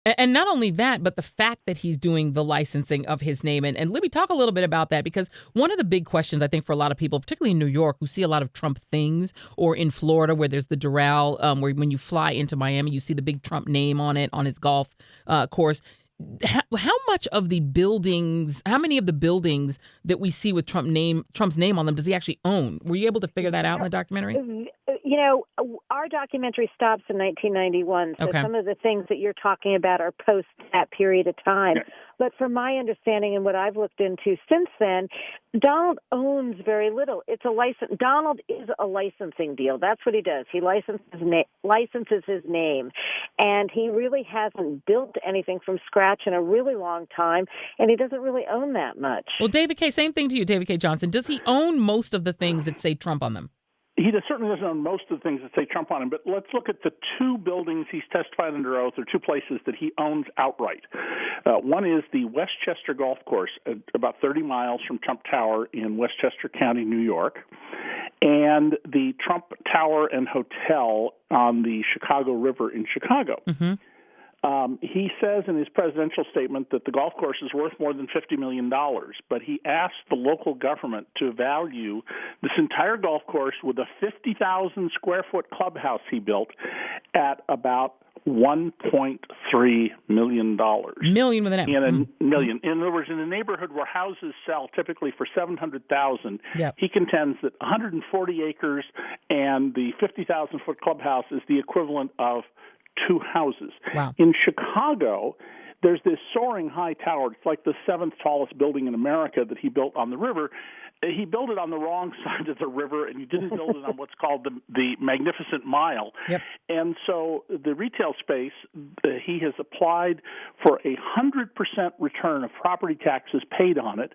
And not only that, but the fact that he's doing the licensing of his name. And Libby, talk a little bit about that, because one of the big questions, I think, for a lot of people, particularly in New York, who see a lot of Trump things, or in Florida, where there's the Doral, where when you fly into Miami, you see the big Trump name on it, on his golf course. How much of the buildings, how many of the buildings that we see with Trump's name on them does he actually own? Were you able to figure that out in the documentary? You know, our documentary stops in 1991, so Okay. some of the things that you're talking about are post that period of time. But from my understanding and what I've looked into since then, Donald owns very little. It's a license. Donald is a licensing deal. That's what he does. He licenses his name, and he really hasn't built anything from scratch in a really long time, and he doesn't really own that much. Well, David Cay, same thing to you, David Cay Johnston. Does he own most of the things that say Trump on them? He certainly doesn't own most of the things that say Trump on him, but let's look at the two buildings he's testified under oath, or two places that he owns outright. One is the Westchester Golf Course, about 30 miles from Trump Tower in Westchester County, New York, and the Trump Tower and Hotel on the Chicago River in Chicago. Mm-hmm. He says in his presidential statement that the golf course is worth more than $50 million, but he asked the local government to value this entire golf course with a 50,000 square foot clubhouse he built at about $1.3 million. Million with an M. Million. In other words, in a neighborhood where houses sell typically for $700,000, Yep. he contends that 140 acres and the 50,000 foot clubhouse is the equivalent of two houses. Wow. In Chicago, there's this soaring high tower. It's like the seventh tallest building in America that he built on the river. He built it on the wrong side of the river, and he didn't build it on what's called the Magnificent Mile. Yep. And so the retail space, he has applied for 100% return of property taxes paid on it,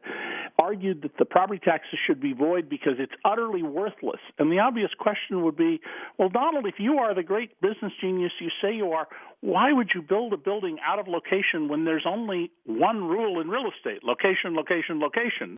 argued that the property taxes should be void because it's utterly worthless. And the obvious question would be, well, Donald, if you are the great business genius you say you are, why would you build a building out of location when there's only one rule in real estate: location, location, location?